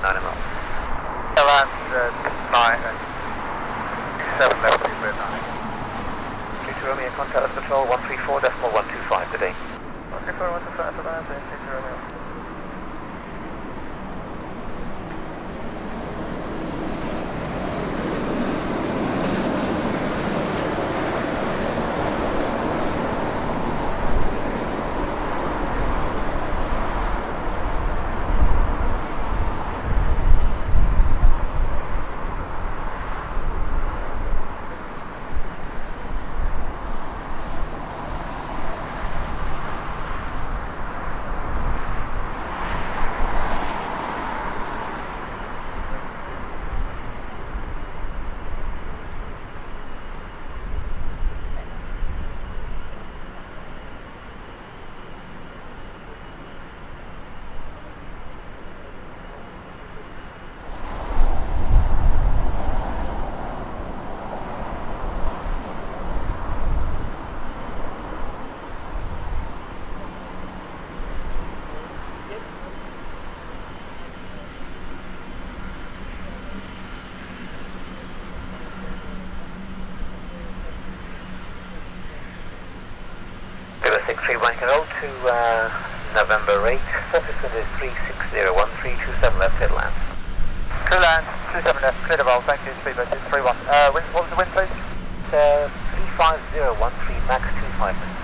9 ml. Land 9 and 7 left, please, we're 9. 32 Romeo, contact us control 134.125, good day. 134.125 for land, 32 Romeo. Roll to November 8, surface wind is 360, 1327 left, clear to land. Clear land, 27 left, clear to roll, thank you, speedboat is 31. What was the wind please? 35013, max 25 minutes.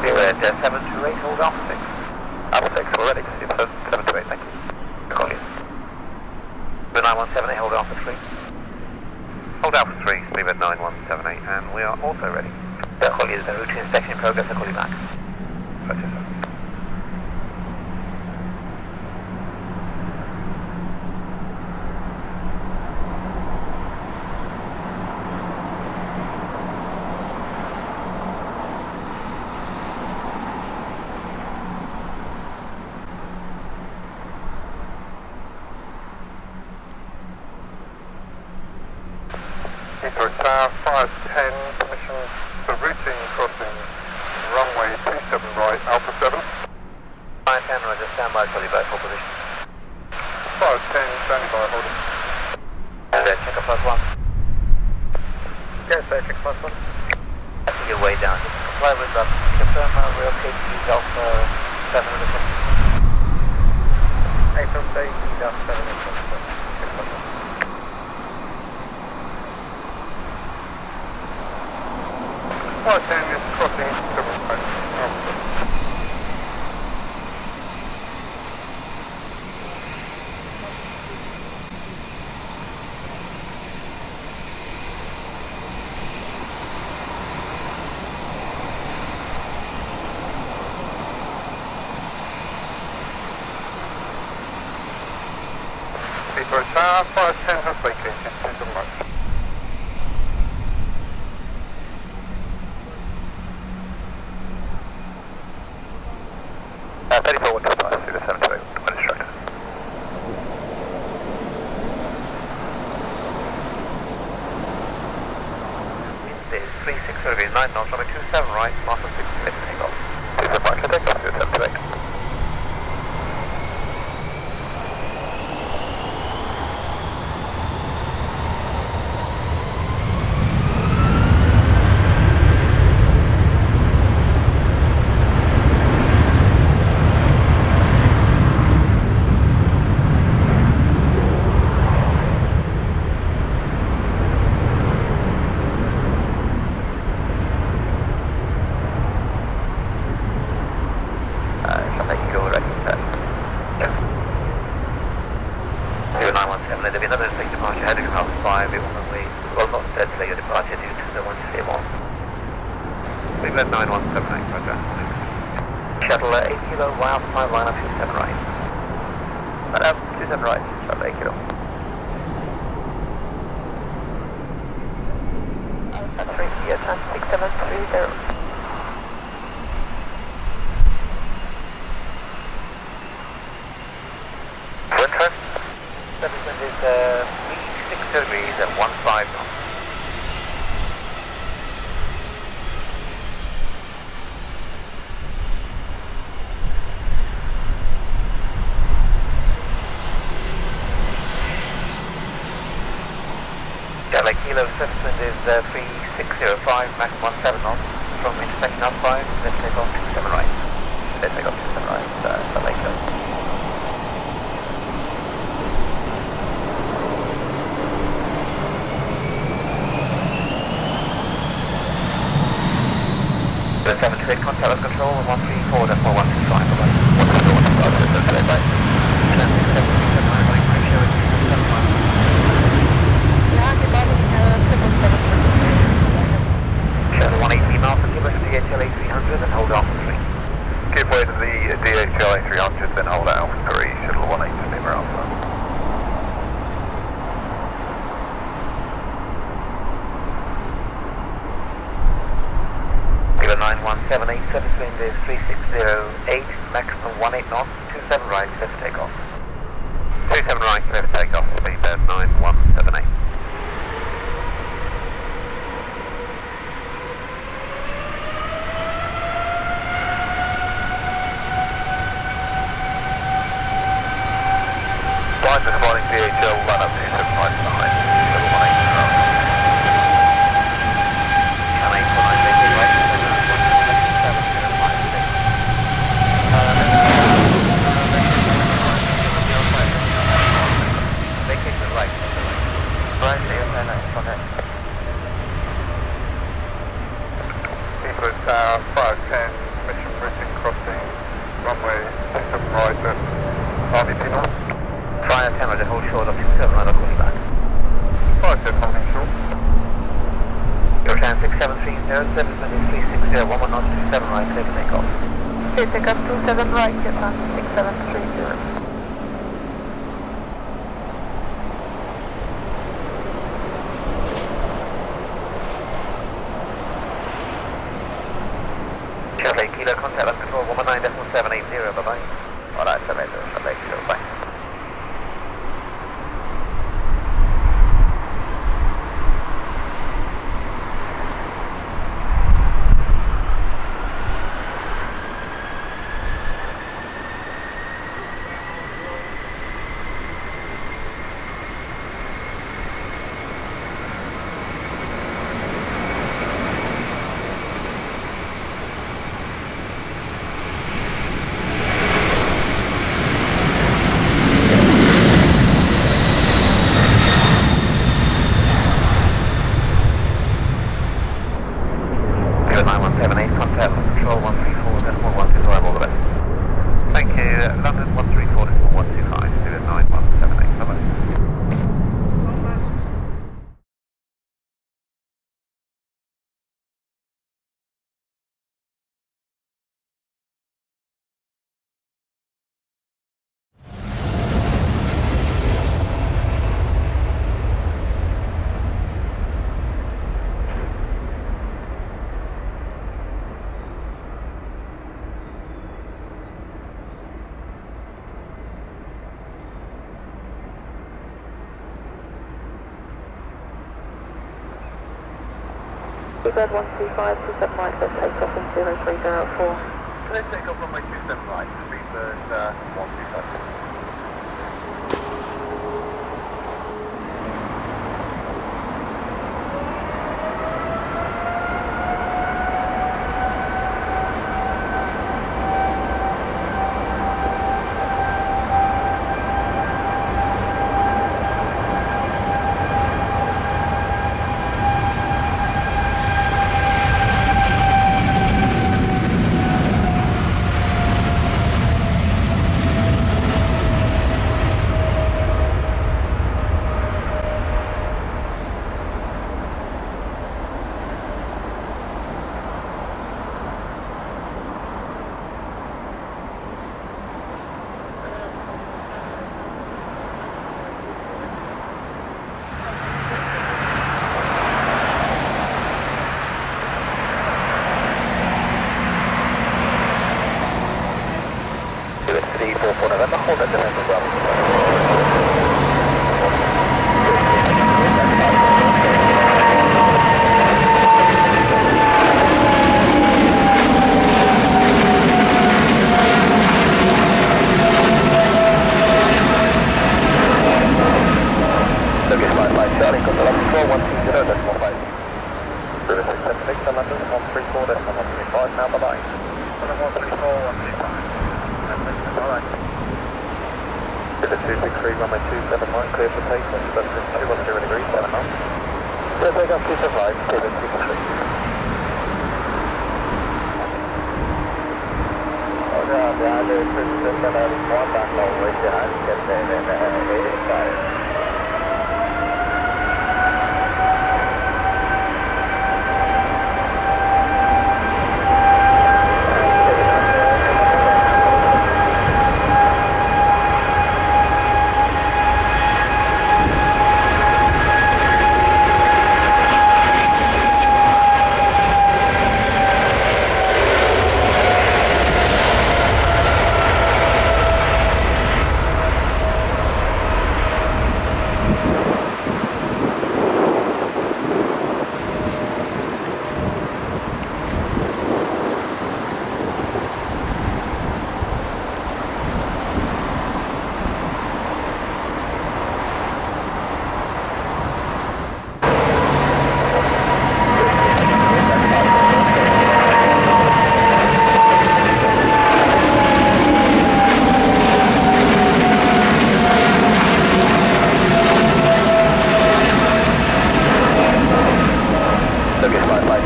Beware, 728, hold Alpha 6. Alpha 6, we're ready, 728, thank you. Call you. 9178, hold Alpha 3. Hold Alpha 3, speedboat 9178, and we are also ready. I'll call you, there's a routine inspection in progress, I'll call you back. Roger, sir. Heathrow Tower, 510, permission for routine crossing runway 27 right, Alpha 7. 510, Roger, stand by, call you back, full position. 510, standing by, hold it. Check up +1. Yes, sir, check +1. I think you're way down, just comply with that. Confirm we're okay to use Alpha 7 with the April 3, use Alpha 7 with the check +1. 510 is crossing 7 right, Alpha 7. Heathrow Tower, 510 has vacated, change on right. Wind is 36 9 knots, runway 27 right, master 6 minutes, take off. 27 right, can take off to 728. There'll be another safe departure heading half 5, it will only, well not dead delay your departure due to the one to stay on. We've led 9178, roger. Shuttle 8 kilo, wild 5 line up 27 right. 27 right, shuttle 8 kilo. 3 Atlantic 730. V60 degrees at 15 knots. Like Kilo surface wind is 3605, max 17 knots. From intersection up 5, let's take off 27 right. Let's take off 27 right, so later. The 728 contact with control, 134, that's 125, bye-bye. 124, 125, that's bye. And then 677, running right, show it, 775. Show the 180 miles and give us the DHL A300 and hold off 3. Give way to the DHL A300, then hold out for 3, shuttle 180 Lima Alpha. Give a 9178, surface wind is 3608, maximum 18 knots, 27 right, clear for takeoff. 27 right, clear for takeoff, speed 9178. This morning DHL run up to 759, shuttle 180 Lima Alpha. Heathrow Tower, 510, mission bridging crossing, runway 27 right at RVP north. Fire 10, Roger, hold short up 27 right, I'll call you back. 510, holding short. Your time 6730, surface wind is 360, 11 knots, 27 right, clear for takeoff. Okay, take up 27 right, your time 6730. Chevrolet Kilo, contact left control 119.780, bye-bye. Alright, 780, bye. Bed 125, 27 right, let's take off in 0304. Let's take off runway 27 right, speed 125. USD 44 November, hold at November, well. 263, runway 27 right, clear for takeoff, London 210 degrees, 7 knots. So take off 27 right, clear for 263.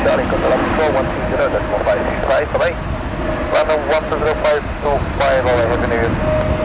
Charlie, control 410.565, bye-bye. London 1052, 5, all I have in